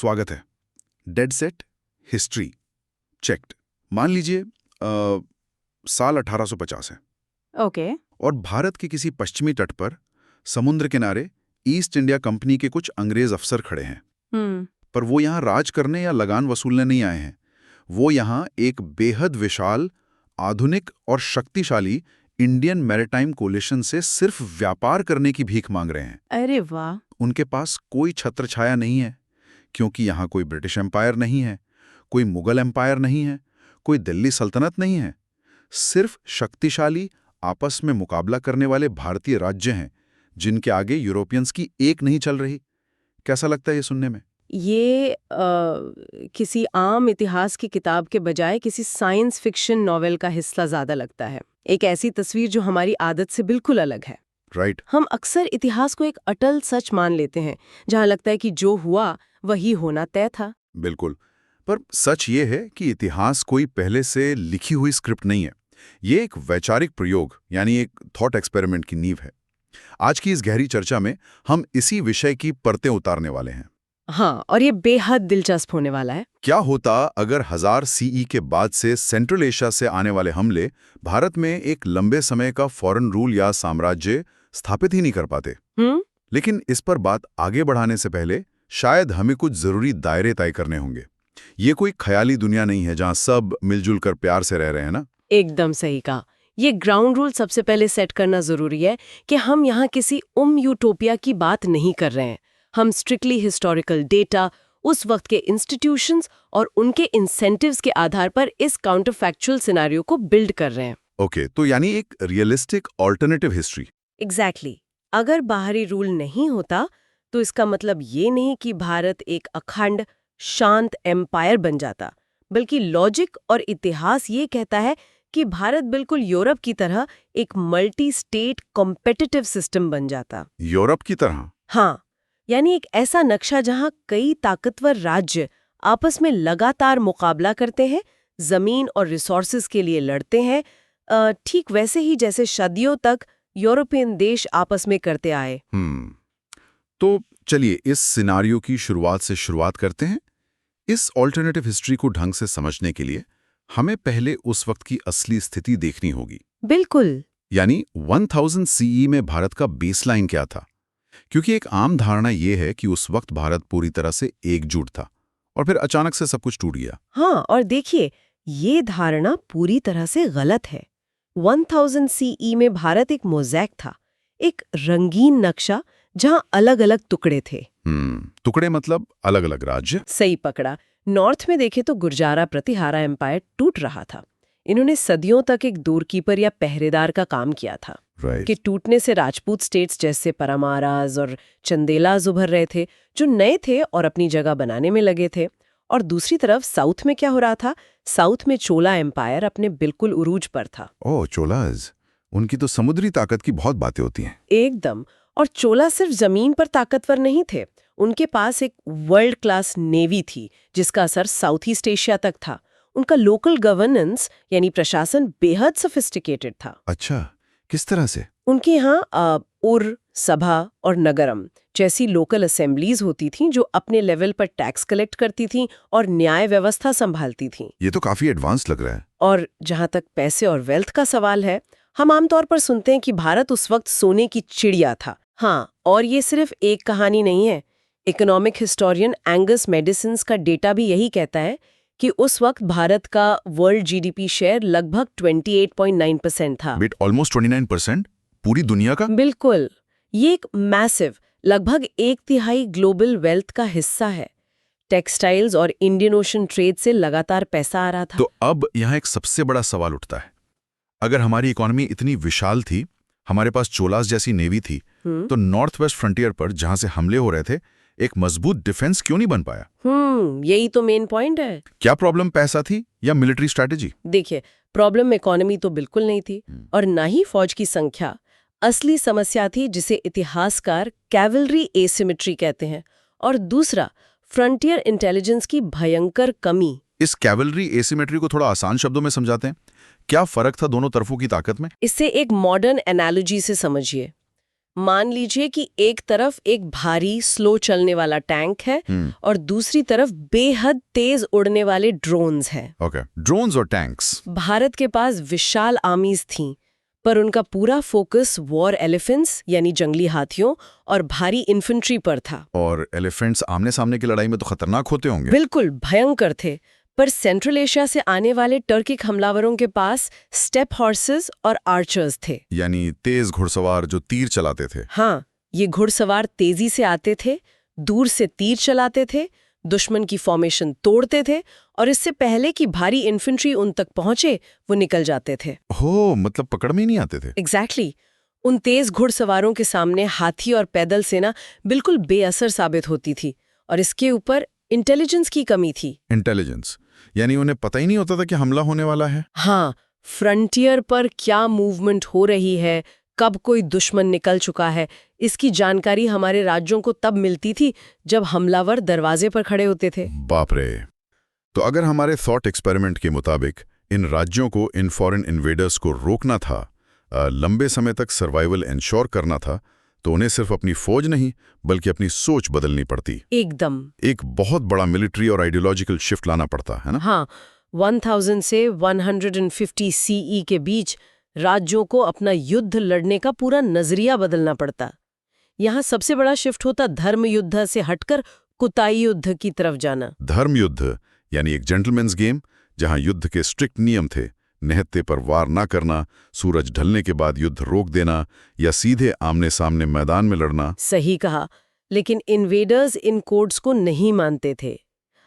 स्वागत है। Dead set history checked. मान लीजिए साल 1850 है ओके। और भारत के किसी पश्चिमी तट पर समुद्र किनारे ईस्ट इंडिया कंपनी के कुछ अंग्रेज अफसर खड़े हैं। पर वो यहाँ राज करने या लगान वसूलने नहीं आए हैं। वो यहाँ एक बेहद विशाल, आधुनिक और शक्तिशाली इंडियन मैरिटाइम कोलिशन से सिर्फ व्यापार करने की भीख मांग रहे हैं। अरे वाह। उनके पास कोई छत्र छाया नहीं है, क्योंकि यहाँ कोई ब्रिटिश एम्पायर नहीं है, कोई मुगल एम्पायर नहीं है, कोई दिल्ली सल्तनत नहीं है। सिर्फ शक्तिशाली, आपस में मुकाबला करने वाले भारतीय राज्य हैं, जिनके आगे यूरोपियंस की एक नहीं चल रही। कैसा लगता है ये सुनने में? ये किसी आम इतिहास की किताब के बजाय किसी साइंस फिक्शन नॉवेल का हिस्सा ज्यादा लगता है। एक ऐसी तस्वीर जो हमारी आदत से बिल्कुल अलग है। राइट। हम अक्सर इतिहास को एक अटल सच मान लेते हैं, जहां लगता है कि जो हुआ वही होना तय था। बिल्कुल। पर सच ये है कि इतिहास कोई पहले से लिखी हुई स्क्रिप्ट नहीं है। ये एक वैचारिक प्रयोग यानी एक थॉट एक्सपेरिमेंट की नींव है। आज की इस गहरी चर्चा में हम इसी विषय की परतें उतारने वाले हैं। हाँ, और ये बेहद दिलचस्प होने वाला है। क्या होता अगर 1000 सीई के बाद से सेंट्रल एशिया से आने वाले हमले भारत में एक लंबे समय का फॉरेन रूल या साम्राज्य स्थापित ही नहीं कर पाते? लेकिन इस पर बात आगे बढ़ाने से पहले शायद हमें कुछ जरूरी दायरे तय करने होंगे। ये कोई ख्याली दुनिया नहीं है जहां सब मिलजुल कर प्यार से रह रहे हैं ना। एकदम सही कहा। ये ग्राउंड रूल सबसे पहले सेट करना जरूरी है कि हम यहाँ किसी यूटोपिया की बात नहीं कर रहे हैं। हम स्ट्रिक्टली हिस्टोरिकल डेटा, उस वक्त के इंस्टीट्यूशंस और उनके इंसेंटिव्स के आधार पर इस काउंटर फैक्चुअल सिनेरियो को बिल्ड कर रहे हैं। ओके, तो यानी एक रियलिस्टिक ऑल्टरनेटिव हिस्ट्री। एग्जैक्टली। अगर बाहरी रूल नहीं होता तो इसका मतलब ये नहीं कि भारत एक अखंड शांत एम्पायर बन जाता, बल्कि लॉजिक और इतिहास ये कहता है कि भारत बिल्कुल यूरोप की तरह एक मल्टी स्टेट कॉम्पिटिटिव सिस्टम बन जाता। यूरोप की तरह? हाँ, यानी एक ऐसा नक्शा जहां कई ताकतवर राज्य आपस में लगातार मुकाबला करते हैं, जमीन और रिसोर्सेज के लिए लड़ते हैं, ठीक वैसे ही जैसे सदियों तक यूरोपियन देश आपस में करते आए। तो चलिए इस सिनारियो की शुरुआत करते हैं। इस ऑल्टरनेटिव हिस्ट्री को ढंग से समझने के लिए हमें पहले उस वक्त की असली स्थिति देखनी होगी। बिल्कुल। यानी 1000 सीई में भारत का बेसलाइन क्या था? क्योंकि एक आम धारणा यह है कि उस वक्त भारत पूरी तरह से एकजुट था और फिर अचानक से सब कुछ टूट गया। हाँ, और देखिए, ये धारणा पूरी तरह से गलत है। 1000 सीई में भारत एक मोज़ैक था, एक रंगीन नक्शा जहां अलग अलग टुकड़े थे। टुकड़े मतलब अलग अलग राज्य? सही पकड़ा। नॉर्थ में देखे तो गुर्जारा प्रतिहारा एम्पायर टूट रहा था। इन्होंने सदियों तक एक डोरकीपर या पहरेदार का काम किया था। कि टूटने से राजपूत स्टेट्स जैसे परमाराज और चंदेलाज उभर रहे थे, जो नए थे और अपनी जगह बनाने में लगे थे। और दूसरी तरफ साउथ में क्या हो रहा था? साउथ में चोला एम्पायर अपने बिल्कुल उरूज पर था। ओह, चोलाज, उनकी तो समुद्री ताकत की बहुत बातें होती हैं। एकदम। और चोला सिर्फ जमीन पर ताकतवर नहीं थे, उनके पास एक वर्ल्ड क्लास नेवी थी जिसका असर साउथ ईस्ट एशिया तक था। उनका लोकल गवर्नेंस यानी प्रशासन बेहद सोफिस्टिकेटेड था। अच्छा, किस तरह से? उनके यहाँ उर, सभा और नगरम जैसी लोकल असेंबलीज होती थीं जो अपने लेवल पर टैक्स कलेक्ट करती थीं और न्याय व्यवस्था संभालती थीं। ये तो काफी एडवांस लग रहा है। और जहां तक पैसे और वेल्थ का सवाल है, हम आमतौर पर सुनते हैं कि भारत उस वक्त सोने की चिड़िया था। हाँ, और ये सिर्फ एक कहानी नहीं है। इकोनॉमिक हिस्टोरियन एंगस मेडिसिन्स का डेटा भी यही कहता है कि उस वक्त भारत का वर्ल्ड जीडीपी शेयर लगभग 28.9% था। ऑलमोस्ट 29%? पूरी दुनिया का? बिल्कुल। ये एक मैसिव, लगभग 1/3 ग्लोबल वेल्थ का हिस्सा है। टेक्सटाइल्स और इंडियन ओशन ट्रेड से लगातार पैसा आ रहा था। तो अब यहाँ एक सबसे बड़ा सवाल उठता है, अगर हमारी इकोनॉमी इतनी विशाल थी, हमारे पास चोलास जैसी नेवी थी, तो नॉर्थ वेस्ट फ्रंटियर पर जहां से हमले हो रहे थे, एक मजबूत डिफेंस क्यों नहीं बन पाया? यही तो मेन पॉइंट है। क्या प्रॉब्लम पैसा थी या मिलिट्री स्ट्रैटेजी? देखिए, प्रॉब्लम इकोनॉमी तो बिल्कुल नहीं थी और ना ही फौज की संख्या। असली समस्या थी जिसे इतिहासकार कैवलरी एसिमेट्री कहते हैं, और दूसरा फ्रंटियर इंटेलिजेंस की भयंकर कमी। इस कैवलरी एसिमेट्री को थोड़ा आसान शब्दों में समझाते हैं। क्या फर्क था दोनों तरफों की ताकत में? इससे एक मॉडर्न एनालॉजी से समझिए। मान लीजिए कि एक तरफ एक भारी स्लो चलने वाला टैंक है और दूसरी तरफ बेहद तेज उड़ने वाले ड्रोन्स हैं। ओके, ड्रोन्स और टैंक्स। भारत के पास विशाल आर्मीज थीं, पर उनका पूरा फोकस वॉर एलिफेंट्स यानी जंगली हाथियों और भारी इन्फेंट्री पर था। और एलिफेंट्स आमने सामने की लड़ाई में तो खतरनाक होते होंगे। बिल्कुल भयंकर थे। पर सेंट्रल एशिया से आने वाले टर्किक हमलावरों के पास स्टेप हॉर्सेस और आर्चर्स थे, यानी तेज घुड़सवार जो तीर चलाते थे। हाँ, ये घुड़सवार तेजी से आते थे, दूर से तीर चलाते थे, दुश्मन की फॉर्मेशन तोड़ते थे और इससे पहले कि भारी इन्फेंट्री उन तक पहुंचे वो निकल जाते थे। हो, मतलब पकड़ में ही नहीं आते थे। एग्जैक्टली। उन तेज घुड़सवारों के सामने हाथी और पैदल सेना बिल्कुल बेअसर साबित होती थी और इसके ऊपर इंटेलिजेंस की कमी थी। इंटेलिजेंस यानी उन्हें पता ही नहीं होता था कि हमला होने वाला है। हाँ, फ्रंटियर पर क्या मूवमेंट हो रही है, कब कोई दुश्मन निकल चुका है, इसकी जानकारी हमारे राज्यों को तब मिलती थी जब हमलावर दरवाजे पर खड़े होते थे। बाप रे। तो अगर हमारे थॉट एक्सपेरिमेंट के मुताबिक इन राज्यों को इन फॉरेन इन्वेडर्स को रोकना था, लंबे समय तक सर्वाइवल इंश्योर करना था, तो उन्हें सिर्फ अपनी फौज नहीं बल्कि अपनी सोच बदलनी पड़ती। एकदम। एक बहुत बड़ा मिलिट्री और आइडियोलॉजिकल शिफ्ट लाना पड़ता है ना। हाँ, 1000 से 150 सीई के बीच राज्यों को अपना युद्ध लड़ने का पूरा नजरिया बदलना पड़ता। यहाँ सबसे बड़ा शिफ्ट होता धर्म युद्ध से हटकर कुताई युद्ध की तरफ जाना। धर्म युद्ध यानी एक जेंटलमैन्स गेम, जहां युद्ध के स्ट्रिक्ट नियम थे। निहत्थे पर वार ना करना, सूरज ढलने के बाद युद्ध रोक देना या सीधे आमने सामने मैदान में लड़ना। सही कहा, लेकिन इन्वेडर्स इन कोड्स को नहीं मानते थे।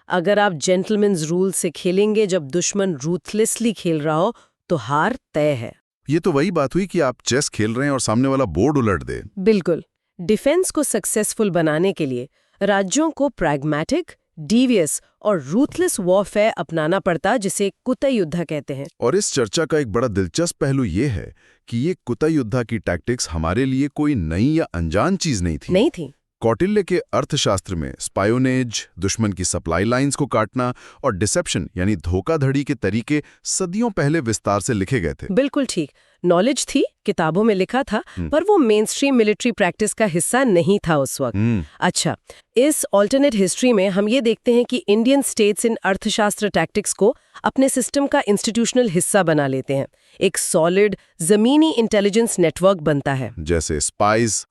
अगर आप जेंटलमैन्स रूल से खेलेंगे जब दुश्मन रूथलेसली खेल रहा हो तो हार तय है। ये तो वही बात हुई कि आप चेस खेल रहे हैं और सामने वाला बोर्ड उलट दे। बिल्कुल। डिफेंस को सक्सेसफुल बनाने के लिए राज्यों को प्रैग्मैटिक, डीवियस और रूथलेस वॉरफेयर अपनाना पड़ता, जिसे कुतई युद्ध कहते हैं। और इस चर्चा का एक बड़ा दिलचस्प पहलू ये है कि ये कुतई युद्ध की टैक्टिक्स हमारे लिए कोई नई या अनजान चीज नहीं थी। कौटिल्य के अर्थशास्त्र में स्पायोनेज, दुश्मन की सप्लाई लाइंस को काटना और डिसेप्शन यानी धोखाधड़ी के तरीके सदियों पहले विस्तार से लिखे गए थे। बिल्कुल ठीक। नॉलेज थी, किताबों में लिखा था, पर वो मेन स्ट्रीम मिलिट्री प्रैक्टिस का हिस्सा नहीं था उस वक्त। अच्छा, इस ऑल्टरनेट हिस्ट्री में हम ये देखते हैं कि इंडियन स्टेट्स इन अर्थशास्त्र टैक्टिक्स को अपने सिस्टम का इंस्टीट्यूशनल हिस्सा बना लेते हैं। एक सॉलिड जमीनी इंटेलिजेंस नेटवर्क बनता है। जैसे स्पाइज।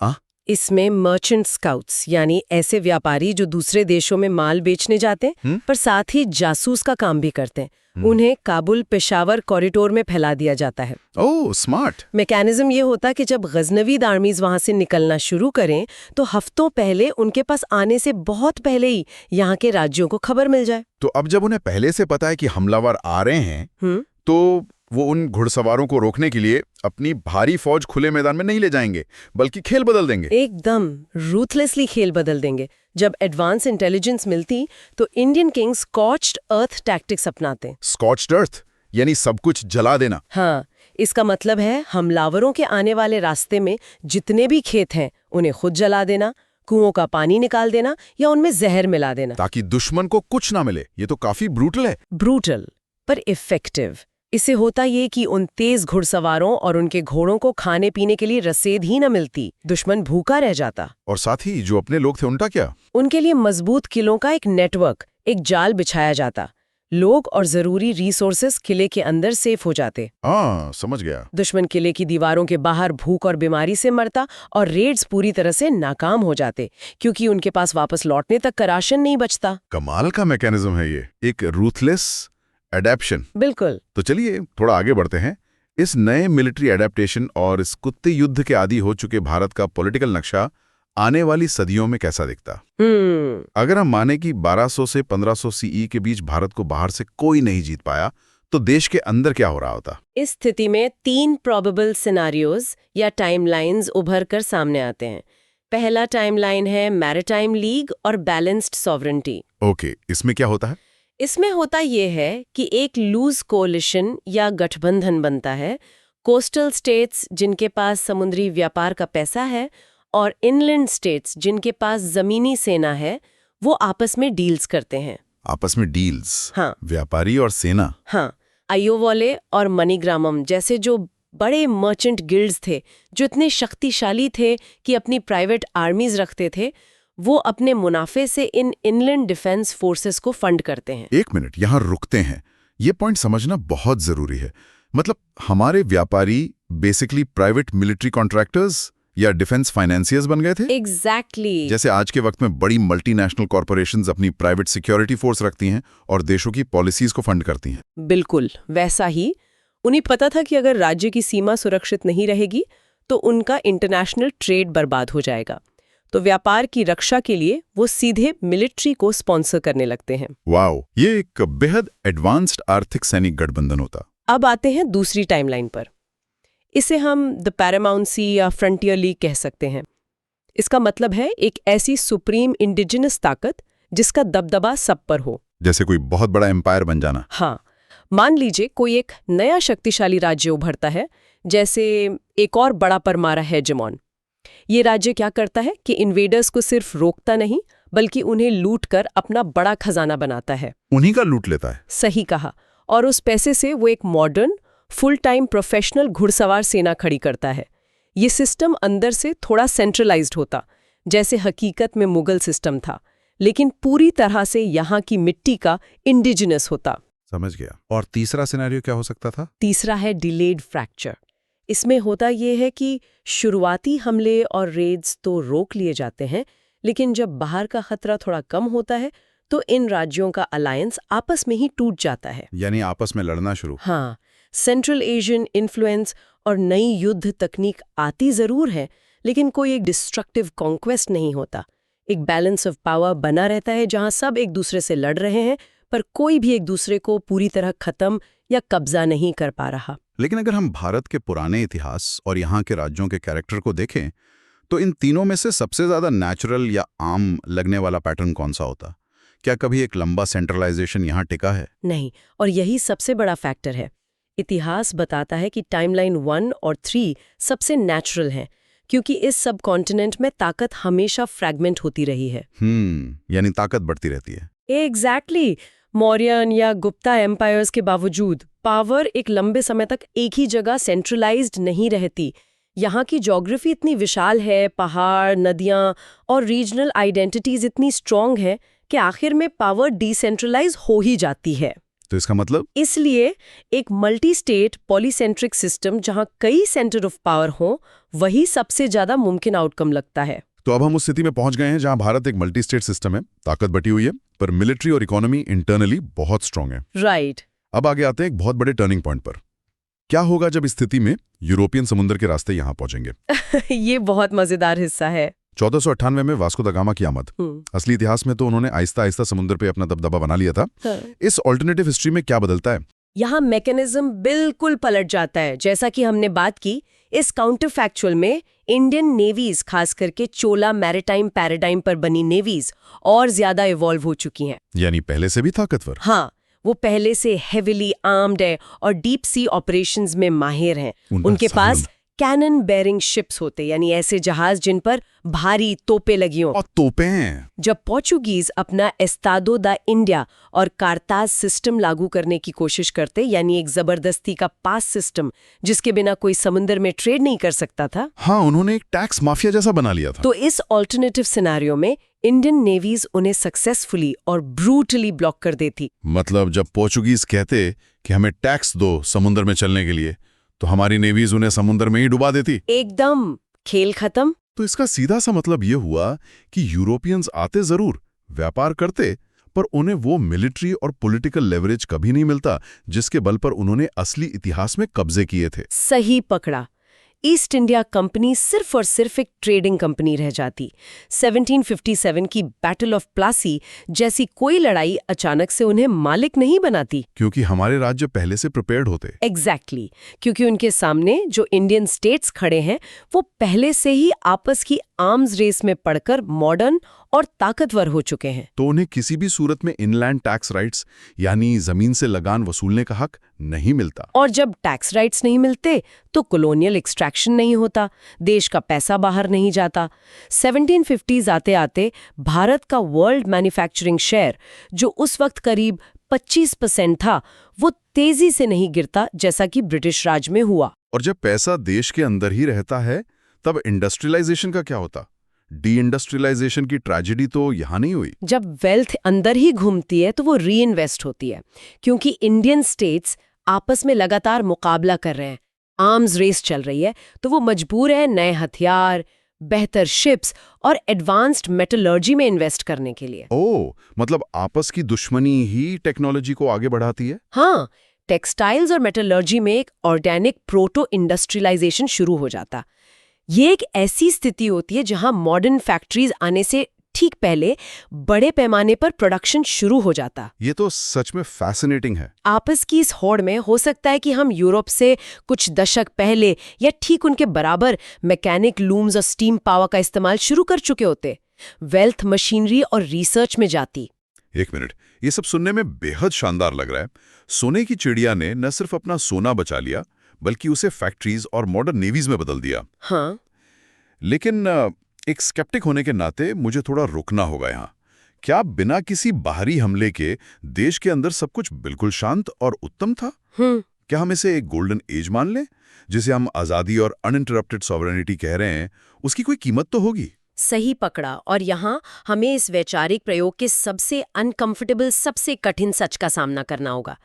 इसमें मर्चेंट स्काउट्स यानी ऐसे व्यापारी जो दूसरे देशों में माल बेचने जाते हैं पर साथ ही जासूस का काम भी करते हैं। उन्हें काबुल पेशावर कॉरिडोर में फैला दिया जाता है। ओह, स्मार्ट। मैकेनिज्म ये होता कि जब गजनवीद आर्मीज वहां से निकलना शुरू करें तो हफ्तों पहले उनके पास आने से बहुत पहले ही यहाँ के राज्यों को खबर मिल जाए। तो अब जब उन्हें पहले से पता है कि हमलावर आ रहे हैं, तो वो उन घुड़सवारों को रोकने के लिए अपनी भारी फौज खुले मैदान में नहीं ले जाएंगे, बल्कि खेल बदल देंगे। एकदम रूथलेसली खेल बदल देंगे। जब एडवांस इंटेलिजेंस मिलती तो इंडियन किंग्स स्कॉच्ड अर्थ टैक्टिक्स अपनाते। स्कॉच्ड अर्थ यानी सब कुछ जला देना। हाँ, इसका मतलब है हमलावरों के आने वाले रास्ते में जितने भी खेत हैं उन्हें खुद जला देना, कुओं का पानी निकाल देना या उनमें जहर मिला देना, ताकि दुश्मन को कुछ ना मिले। ये तो काफी ब्रूटल है। ब्रूटल पर इफेक्टिव। इससे होता ये कि उन तेज घुड़सवारों और उनके घोड़ों को खाने पीने के लिए रसेद ही न मिलती, दुश्मन भूखा रह जाता। और साथ ही जो अपने लोग थे उनका क्या? उनके लिए मजबूत किलों का एक नेटवर्क, एक जाल बिछाया जाता। लोग और जरूरी रिसोर्सेस किले के अंदर सेफ हो जाते। समझ गया। दुश्मन किले की दीवारों के बाहर भूख और बीमारी से मरता और रेड्स पूरी तरह से नाकाम हो जाते, क्योंकि उनके पास वापस लौटने तक का राशन नहीं बचता। कमाल का मैकेनिज्म है ये, एक रूथलेस एडेप्शन। बिल्कुल। तो चलिए थोड़ा आगे बढ़ते हैं। इस नए मिलिट्री एडेप्टेशन और इस कुत्ते युद्ध के आदी हो चुके भारत का पॉलिटिकल नक्शा आने वाली सदियों में कैसा दिखता? अगर हम माने कि 1200 से 1500 सीई के बीच भारत को बाहर से कोई नहीं जीत पाया, तो देश के अंदर क्या हो रहा होता? इस स्थिति में 3 प्रोबेबल सिनेरियोज या टाइमलाइंस उभर कर सामने आते हैं। पहला टाइमलाइन है मैरिटाइम लीग और बैलेंस्ड सॉवरेनिटी। ओके, इसमें क्या होता है? इसमें होता यह है कि एक लूज कोलिशन या गठबंधन बनता है। कोस्टल स्टेट्स जिनके पास समुद्री व्यापार का पैसा है और इनलैंड स्टेट्स जिनके पास जमीनी सेना है, वो आपस में डील्स करते हैं। आपस में डील्स? हाँ। व्यापारी और सेना? हाँ। आयोवोले और मणिग्रामम जैसे जो बड़े मर्चेंट गिल्ड्स थे जो इतने शक्तिशाली थे कि अपनी प्राइवेट आर्मीज रखते थे। वो अपने मुनाफे से इन इनलैंड डिफेंस फोर्सेस को फंड करते हैं। एक मिनट यहाँ रुकते हैं, ये पॉइंट समझना बहुत जरूरी है। मतलब हमारे व्यापारी बेसिकली प्राइवेट मिलिट्री कॉन्ट्रैक्टर्स या डिफेंस फाइनेंसियर्स बन गए थे। एग्जैक्टली जैसे आज के वक्त में बड़ी मल्टीनेशनल कॉर्पोरेशंस अपनी प्राइवेट सिक्योरिटी फोर्स रखती हैं और देशों की पॉलिसीज को फंड करती हैं। बिल्कुल वैसा ही। उन्हें पता था कि अगर राज्य की सीमा सुरक्षित नहीं रहेगी तो उनका इंटरनेशनल ट्रेड बर्बाद हो जाएगा। तो व्यापार की रक्षा के लिए वो सीधे मिलिट्री को स्पॉन्सर करने लगते हैं। वाओ, ये एक बेहद एडवांस्ड आर्थिक सैनिक गठबंधन होता। अब आते हैं दूसरी टाइमलाइन पर। इसे हम द पैरामाउंट सी या फ्रंटियर लीग कह सकते हैं। इसका मतलब है एक ऐसी सुप्रीम इंडिजिनस ताकत जिसका दबदबा सब पर हो। जैसे कोई बहुत बड़ा एम्पायर बन जाना। हाँ, मान लीजिए कोई एक नया शक्तिशाली राज्य उभरता है, जैसे एक और बड़ा परमारा हेजेमॉन। ये राज्य क्या करता है कि इन्वेडर्स को सिर्फ रोकता नहीं बल्कि उन्हें लूट कर अपना बड़ा खजाना बनाता है। उन्हीं का लूट लेता है। सही कहा। और उस पैसे से वो एक मॉडर्न फुल टाइम प्रोफेशनल घुड़सवार सेना खड़ी करता है। ये सिस्टम अंदर से थोड़ा सेंट्रलाइज्ड होता, जैसे हकीकत में मुगल सिस्टम था, लेकिन पूरी तरह से यहाँ की मिट्टी का इंडिजिनस होता। समझ गया। और तीसरा सिनेरियो क्या हो सकता था? तीसरा है डिलेड फ्रैक्चर। इसमें होता ये है कि शुरुआती हमले और रेड्स तो रोक लिए जाते हैं, लेकिन जब बाहर का खतरा थोड़ा कम होता है तो इन राज्यों का अलायंस आपस में ही टूट जाता है। यानी आपस में लड़ना शुरू। हाँ, सेंट्रल एशियन इन्फ्लुएंस और नई युद्ध तकनीक आती जरूर है, लेकिन कोई एक डिस्ट्रक्टिव कॉन्क्वेस्ट नहीं होता। एक बैलेंस ऑफ पावर बना रहता है जहां सब एक दूसरे से लड़ रहे हैं पर कोई भी एक दूसरे को पूरी तरह खत्म या कब्जा नहीं कर पा रहा। लेकिन अगर हम भारत के पुराने इतिहास और यहाँ के राज्यों के कैरेक्टर को देखें तो इन तीनों में से सबसे ज्यादा नेचुरल या आम लगने वाला पैटर्न कौन सा होता? क्या कभी एक लंबा सेंट्रलाइजेशन यहाँ टिका है? नहीं, और यही सबसे बड़ा फैक्टर है। इतिहास बताता है कि टाइमलाइन 1 और 3 सबसे नेचुरल हैं, क्योंकि इस सब कॉन्टिनेंट में ताकत हमेशा फ्रैगमेंट होती रही है। यानी ताकत बढ़ती रहती है। एग्जैक्टली। मौर्यन या गुप्ता एम्पायर्स के बावजूद पावर एक लंबे समय तक एक ही जगह सेंट्रलाइज्ड नहीं रहती। यहाँ की ज्योग्राफी इतनी विशाल है, पहाड़, नदियाँ और रीजनल आइडेंटिटीज इतनी स्ट्रॉन्ग है कि आखिर में पावर डिसेंट्रलाइज हो ही जाती है। तो इसका मतलब? इसलिए एक मल्टी स्टेट पॉलीसेंट्रिक सिस्टम जहाँ कई सेंटर ऑफ पावर हों, वही सबसे ज्यादा मुमकिन आउटकम लगता है। तो अब हम उस स्थिति में पहुंच गए हैं जहां भारत एक मल्टी स्टेट सिस्टम है, ताकत बटी हुई है, पर मिलिट्री और इकोनॉमी इंटरनली बहुत स्ट्रांग है। राइट। अब आगे आते हैं एक बहुत बड़े टर्निंग पॉइंट पर। क्या होगा जब इस स्थिति में यूरोपियन समुद्र के रास्ते यहां पहुंचेंगे? ये बहुत मजेदार हिस्सा है। 1498 में वास्को दा गामा की आमद। असली इतिहास में तो उन्होंने आहिस्ता आहिस्ता समुद्र पे अपना दबदबा बना लिया था। इस ऑल्टरनेटिव हिस्ट्री में क्या बदलता है? यहाँ मैकेनिज्म बिल्कुल पलट जाता है। जैसा कि हमने बात की, इस काउंटर फैक्चुअल में इंडियन नेवीज, खास करके चोला मैरिटाइम पैराडाइम पर बनी नेवीज और ज्यादा इवॉल्व हो चुकी हैं। यानी पहले से भी ताकतवर। हाँ, वो पहले से हेविली आर्म्ड है और डीप सी ऑपरेशंस में माहिर हैं। उनके पास कैनन बेरिंग शिप्स होते, यानी ऐसे जहाज जिन पर भारी तोपें लगी हों। और तोपें हैं। जब पोर्चुगीज अपना एस्तादो दा इंडिया और कार्ताज सिस्टम लागू करने की कोशिश करते, यानी एक जबरदस्ती का पास सिस्टम जिसके बिना कोई समुद्र में ट्रेड नहीं कर सकता था। हाँ, उन्होंने एक टैक्स माफिया जैसा बना लिया था। तो इस ऑल्टरनेटिव सिनेरियो में इंडियन नेवीज उन्हें सक्सेसफुली और ब्रूटली ब्लॉक कर देती। मतलब जब पोर्चुगीज कहते कि हमें टैक्स दो समुद्र में चलने के लिए, तो हमारी नेवीज उन्हें समुद्र में ही डुबा देती। एकदम, खेल खत्म। तो इसका सीधा सा मतलब ये हुआ कि यूरोपियंस आते जरूर, व्यापार करते, पर उन्हें वो मिलिट्री और पॉलिटिकल लेवरेज कभी नहीं मिलता जिसके बल पर उन्होंने असली इतिहास में कब्जे किए थे। सही पकड़ा। ईस्ट इंडिया कंपनी सिर्फ और सिर्फ एक ट्रेडिंग कंपनी रह जाती। 1757 की बैटल ऑफ प्लासी जैसी कोई लड़ाई अचानक से उन्हें मालिक नहीं बनाती, क्योंकि हमारे राज्य पहले से प्रिपेयर्ड होते। एग्जैक्टली। क्योंकि उनके सामने जो इंडियन स्टेट्स खड़े हैं वो पहले से ही आपस की आर्म्स रेस में पड़कर मॉडर्न और ताकतवर हो चुके हैं। तो उन्हें किसी भी सूरत में इनलैंड टैक्स राइट्स यानी जमीन से लगान वसूलने का हक नहीं मिलता। और जब टैक्स राइट्स नहीं मिलते तो कॉलोनियल एक्सट्रैक्शन नहीं होता, देश का पैसा बाहर नहीं जाता। 1750s आते आते भारत का वर्ल्ड मैन्युफैक्चरिंग शेयर, जो उस वक्त करीब 25% था, वो तेजी से नहीं गिरता जैसा कि ब्रिटिश राज में हुआ। और जब पैसा देश के अंदर ही रहता है तब इंडस्ट्रियलाइजेशन का क्या होता? डी इंडस्ट्रियलाइजेशन की ट्रेजेडी तो यहां नहीं हुई। जब वेल्थ अंदर ही घूमती है तो वो री इन्वेस्ट होती है, क्योंकि इंडियन स्टेट्स आपस में लगातार मुकाबला कर रहे हैं, आर्म्स रेस चल रही है, तो वो मजबूर है नए हथियार, बेहतर शिप्स और एडवांस्ड मेटलर्जी में इन्वेस्ट करने के लिए। ओह, मतलब आपस की दुश्मनी ही टेक्नोलॉजी को आगे बढ़ाती है। हाँ, टेक्सटाइल्स और मेटलर्जी में एक ऑर्गेनिक प्रोटो इंडस्ट्रियलाइजेशन शुरू हो जाता। ये एक ऐसी स्थिति होती है जहां मॉडर्न फैक्ट्रीज आने से ठीक पहले बड़े पैमाने पर प्रोडक्शन शुरू हो जाता। ये तो सच में फैसिनेटिंग है। आपस की इस होड़ में हो सकता है कि हम यूरोप से कुछ दशक पहले या ठीक उनके बराबर मैकेनिक लूम्स और स्टीम पावर का इस्तेमाल शुरू कर चुके होते। वेल्थ मशीनरी और रिसर्च में जाती। एक मिनट, ये सब सुनने में बेहद शानदार लग रहा है। सोने की चिड़िया ने न सिर्फ अपना सोना बचा लिया, बल्कि उसे फैक्ट्रीज और मॉडर्न नेवीज में बदल दिया। हाँ, लेकिन एक स्केप्टिक होने के नाते मुझे थोड़ा रुकना होगा यहाँ। क्या बिना किसी बाहरी हमले के देश के अंदर सब कुछ बिल्कुल शांत और उत्तम था? क्या हम इसे एक गोल्डन एज मान लें, जिसे हम आज़ादी और अनइंटरप्टेड सॉवरेनिटी कह रहे हैं? उसकी कोई कीमत तो होगी। सही पकड़ा। और यहाँ हमें इस वैचारिक प्रयोग के सबसे अनकंफर्टेबल, सबसे कठिन सच का सामना करना होगा।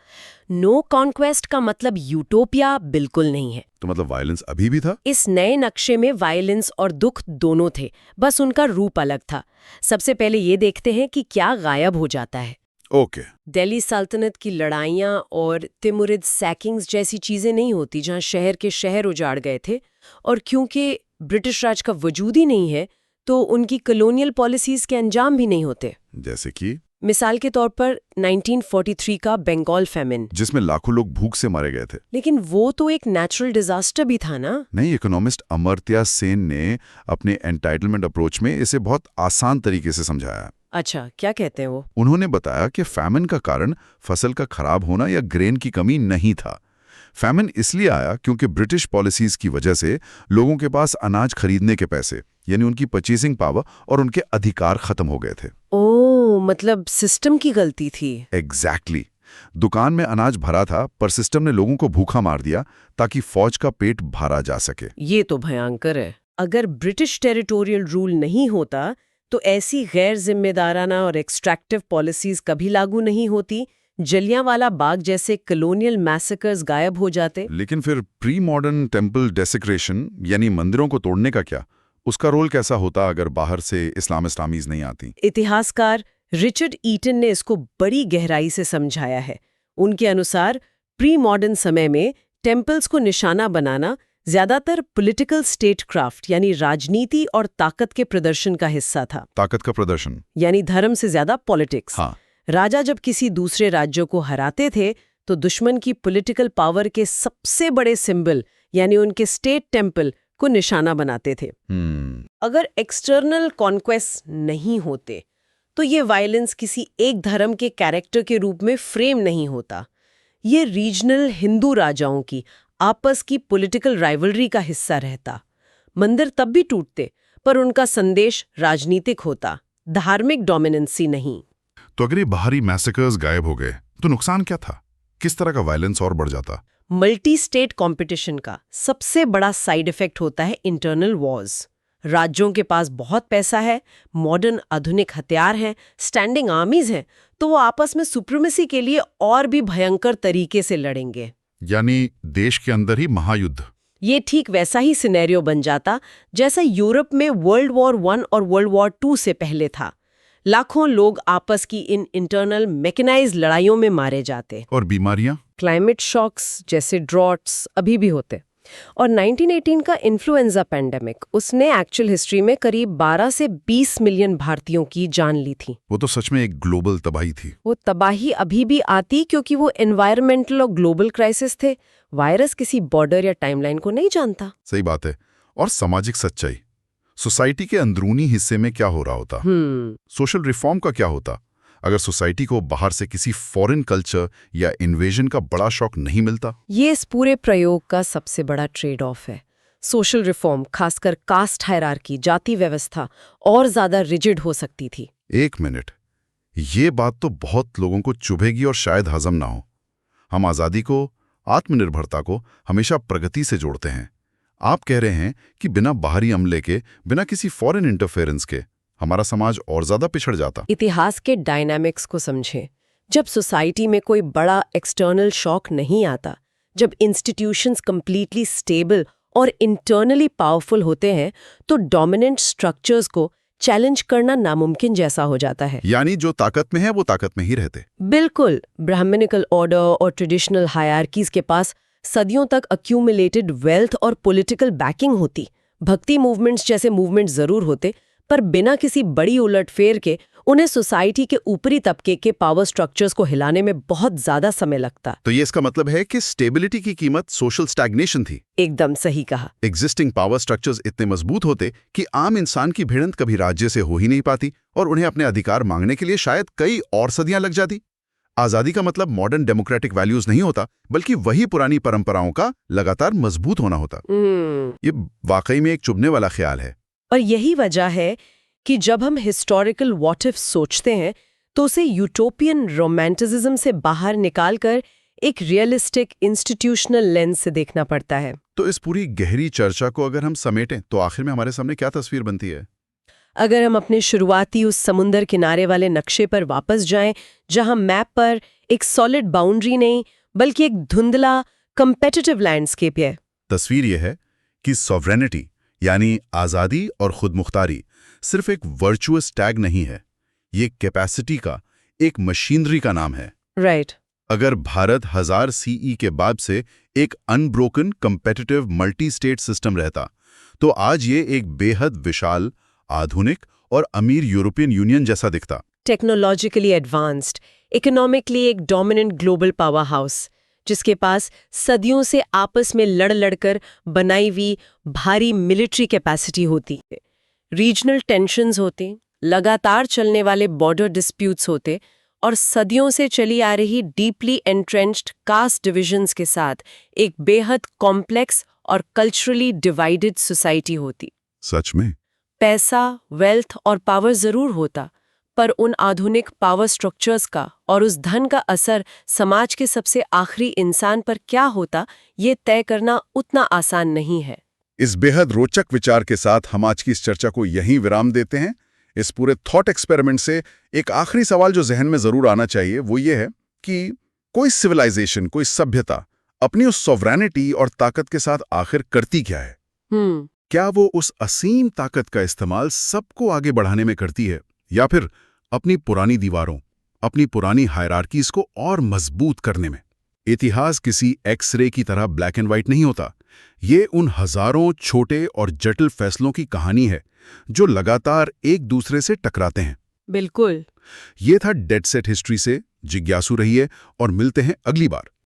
नो कॉन्क्वेस्ट का मतलब यूटोपिया बिल्कुल नहीं है। तो मतलब वायलेंस अभी भी था? इस नए नक्शे में वायलेंस और दुख दोनों थे, बस उनका रूप अलग था। सबसे पहले ये देखते हैं कि क्या गायब हो जाता है। ओके। दिल्ली सल्तनत की लड़ाइयाँ और तिमुरिद सैकिंग्स जैसी चीजें नहीं होती जहाँ शहर के शहर उजाड़ गए थे। और क्योंकि ब्रिटिश राज का वजूद ही नहीं है तो उनकी कॉलोनियल पॉलिसीज के अंजाम भी नहीं होते। जैसे कि मिसाल के तौर पर 1943 का बंगाल फेमिन, जिसमें लाखों लोग भूख से मारे गए थे। लेकिन वो तो एक नेचुरल डिजास्टर भी था ना। नहीं, इकोनॉमिस्ट अमर्त्य सेन ने अपने एंटाइटलमेंट अप्रोच में इसे बहुत आसान तरीके से समझाया। अच्छा, क्या कहते हैं वो? उन्होंने बताया कि फैमिन का कारण फसल का खराब होना या ग्रेन की कमी नहीं था। फैमिन इसलिए आया क्योंकि ब्रिटिश पॉलिसीज की वजह से लोगों के पास अनाज खरीदने के पैसे, यानी उनकी परचेसिंग पावर और उनके अधिकार खत्म हो गए थे। ओह, मतलब सिस्टम की गलती थी। एग्जैक्टली। दुकान में अनाज भरा था पर सिस्टम ने लोगों को भूखा मार दिया ताकि फौज का पेट भरा जा सके। ये तो भयंकर है। अगर ब्रिटिश टेरिटोरियल रूल नहीं होता तो ऐसी गैर जिम्मेदाराना और एक्सट्रैक्टिव पॉलिसीज कभी लागू नहीं होती। जलियांवाला बाग जैसे कॉलोनियल मैसेकर्स गायब हो जाते। लेकिन फिर प्री मॉडर्न टेम्पल डेसिक्रेशन यानी मंदिरों को तोड़ने का क्या? उसका रोल कैसा होता अगर बाहर से इस्लामिस्ट आर्मीज नहीं आती? इतिहासकार रिचर्ड ईटन ने इसको बड़ी गहराई से समझाया है। उनके अनुसार प्री मॉडर्न समय में टेम्पल्स को निशाना बनाना ज्यादातर पॉलिटिकल स्टेटक्राफ्ट यानी राजनीति और ताकत के प्रदर्शन का हिस्सा था। ताकत का प्रदर्शन यानी धर्म से ज्यादा पॉलिटिक्स। हाँ। राजा जब किसी दूसरे राज्यों को हराते थे तो दुश्मन की पॉलिटिकल पावर के सबसे बड़े सिंबल यानी उनके स्टेट टेम्पल को निशाना बनाते थे। अगर एक्सटर्नल कॉन्क्वेस्ट नहीं होते तो ये वायलेंस किसी एक धर्म के कैरेक्टर के रूप में फ्रेम नहीं होता। ये रीजनल हिंदू राजाओं की आपस की पॉलिटिकल राइवलरी का हिस्सा रहता। मंदिर तब भी टूटते पर उनका संदेश राजनीतिक होता, धार्मिक डोमिनेंसी नहीं। तो अगर ये बाहरी मैसेकर्स गायब हो गए तो नुकसान क्या था? किस तरह का वायलेंस और बढ़ जाता? मल्टी स्टेट कंपटीशन का सबसे बड़ा साइड इफेक्ट होता है इंटरनल वॉर्स। राज्यों के पास बहुत पैसा है, मॉडर्न आधुनिक हथियार हैं, स्टैंडिंग आर्मीज हैं, तो वो आपस में सुप्रीमेसी के लिए और भी भयंकर तरीके से लड़ेंगे। यानी देश के अंदर ही महायुद्ध। ये ठीक वैसा ही सिनेरियो बन जाता जैसा यूरोप में वर्ल्ड वॉर 1 और वर्ल्ड वॉर 2 से पहले था। लाखों लोग आपस की इन इंटरनल मैकेनाइज्ड लड़ाइयों में मारे जाते। और बीमारियां, क्लाइमेट शॉक्स जैसे ड्रॉट्स अभी भी होते। और 1918 का इन्फ्लुएंजा पेंडेमिक, उसने एक्चुअल हिस्ट्री में करीब 12 से 20 मिलियन भारतीयों की जान ली थी। वो तो सच में एक ग्लोबल तबाही थी। वो तबाही अभी भी आती क्योंकि वो एनवायरमेंटल और ग्लोबल क्राइसिस थे। वायरस किसी बॉर्डर या टाइमलाइन को नहीं जानता। सही बात है। और सामाजिक सच्चाई, सोसाइटी के अंदरूनी हिस्से में क्या हो रहा होता? सोशल रिफॉर्म का क्या होता अगर सोसाइटी को बाहर से किसी फॉरेन कल्चर या इन्वेजन का बड़ा शॉक नहीं मिलता? ये इस पूरे प्रयोग का सबसे बड़ा ट्रेड ऑफ है। सोशल रिफॉर्म, खासकर कास्ट हायरार्की, जाति व्यवस्था और ज्यादा रिजिड हो सकती थी। एक मिनट, ये बात तो बहुत लोगों को चुभेगी और शायद हजम ना हो। हम आज़ादी को, आत्मनिर्भरता को हमेशा प्रगति से जोड़ते हैं। आप कह रहे हैं कि बिना बाहरी हमले के, बिना किसी फॉरेन इंटरफेरेंस के हमारा समाज और ज्यादा पिछड़ जाता। इतिहास के डायनामिक्स को समझें। जब सोसाइटी में कोई बड़ा एक्सटर्नल शॉक नहीं आता, जब इंस्टीट्यूशंस कंप्लीटली स्टेबल और इंटरनली पावरफुल होते हैं, तो डोमिनेंट स्ट्रक्चर्स को चैलेंज करना नामुमकिन जैसा हो जाता है। यानी जो ताकत में है वो ताकत में ही रहते। बिल्कुल। ब्राह्मणिकल ऑर्डर और ट्रेडिशनल हायरार्कीज के पास सदियों तक अक्यूमुलेटेड वेल्थ और पॉलिटिकल बैकिंग होती। भक्ति मूवमेंट्स जैसे मूवमेंट जरूर होते, पर बिना किसी बड़ी उलटफेर के उन्हें सोसाइटी के ऊपरी तबके के पावर स्ट्रक्चर्स को हिलाने में बहुत ज्यादा समय लगता। तो ये इसका मतलब है कि स्टेबिलिटी की कीमत सोशल स्टैग्नेशन थी। एकदम सही कहा। एग्जिस्टिंग पावर स्ट्रक्चर्स इतने मजबूत होते कि आम इंसान की भिड़ंत कभी राज्य से हो ही नहीं पाती और उन्हें अपने अधिकार मांगने के लिए शायद कई और सदियां लग जाती। आजादी का मतलब मॉडर्न डेमोक्रेटिक वैल्यूज नहीं होता, बल्कि वही पुरानी परंपराओं का लगातार मजबूत होना होता। ये वाकई में एक चुभने वाला ख्याल है। और यही वजह है कि जब हम हिस्टोरिकल व्हाट इफ सोचते हैं, तो उसे यूटोपियन रोमांटिसिज्म से बाहर निकालकर एक रियलिस्टिक इंस्टीट्यूशनल लेंस से देखना पड़ता है। तो इस पूरी गहरी चर्चा को अगर हम समेटें, तो आखिर में हमारे सामने क्या तस्वीर बनती है? अगर हम अपने शुरुआती उस समुंदर किनारे वाले नक्शे पर वापस जाएं, जहां मैप पर एक सॉलिड बाउंड्री नहीं, बल्कि एक धुंधला कंपेटिटिव लैंडस्केप है। तस्वीर यह है कि सॉवरेनिटी यानी आज़ादी और खुदमुख्तारी सिर्फ एक वर्चुअस टैग नहीं है, ये कैपेसिटी का, एक मशीनरी का नाम है। राइट। अगर भारत 1000 सीई के बाद से एक unbroken competitive multi state system रहता, तो आज ये एक बेहद विशाल, आधुनिक और अमीर यूरोपियन यूनियन जैसा दिखता। टेक्नोलॉजिकली एडवांस्ड, इकोनॉमिकली एक डोमिनेंट ग्लोबल पावर हाउस, जिसके पास सदियों से आपस में लड़ लड़कर बनाई हुई भारी मिलिट्री कैपेसिटी होती है। रीजनल टेंशन्स होते, लगातार चलने वाले बॉर्डर डिस्प्यूट्स होते और सदियों से चली आ रही डीपली एंट्रेंच्ड कास्ट डिविजन्स के साथ एक बेहद कॉम्प्लेक्स और कल्चरली डिवाइडेड सोसाइटी होती। सच में पैसा, वेल्थ और पावर जरूर होता, पर उन आधुनिक पावर स्ट्रक्चर्स का और उस धन का असर समाज के सबसे आखिरी इंसान पर क्या होता, ये तय करना उतना आसान नहीं है। इस बेहद रोचक विचार के साथ हम आज की इस चर्चा को यहीं विराम देते हैं। इस पूरे थॉट एक्सपेरिमेंट से एक आखिरी सवाल जो जहन में जरूर आना चाहिए, वो ये है कि कोई सिविलाइजेशन, कोई सभ्यता अपनी उस सॉवरेनिटी और ताकत के साथ आखिर करती क्या है? क्या वो उस असीम ताकत का इस्तेमाल सबको आगे बढ़ाने में करती है, या फिर अपनी पुरानी दीवारों, अपनी पुरानी हायरार्कीज को और मजबूत करने में? इतिहास किसी एक्स-रे की तरह ब्लैक एंड व्हाइट नहीं होता। ये उन हजारों छोटे और जटिल फैसलों की कहानी है जो लगातार एक दूसरे से टकराते हैं। बिल्कुल। ये था डेड सेट हिस्ट्री से। जिज्ञासु रहिए और मिलते हैं अगली बार।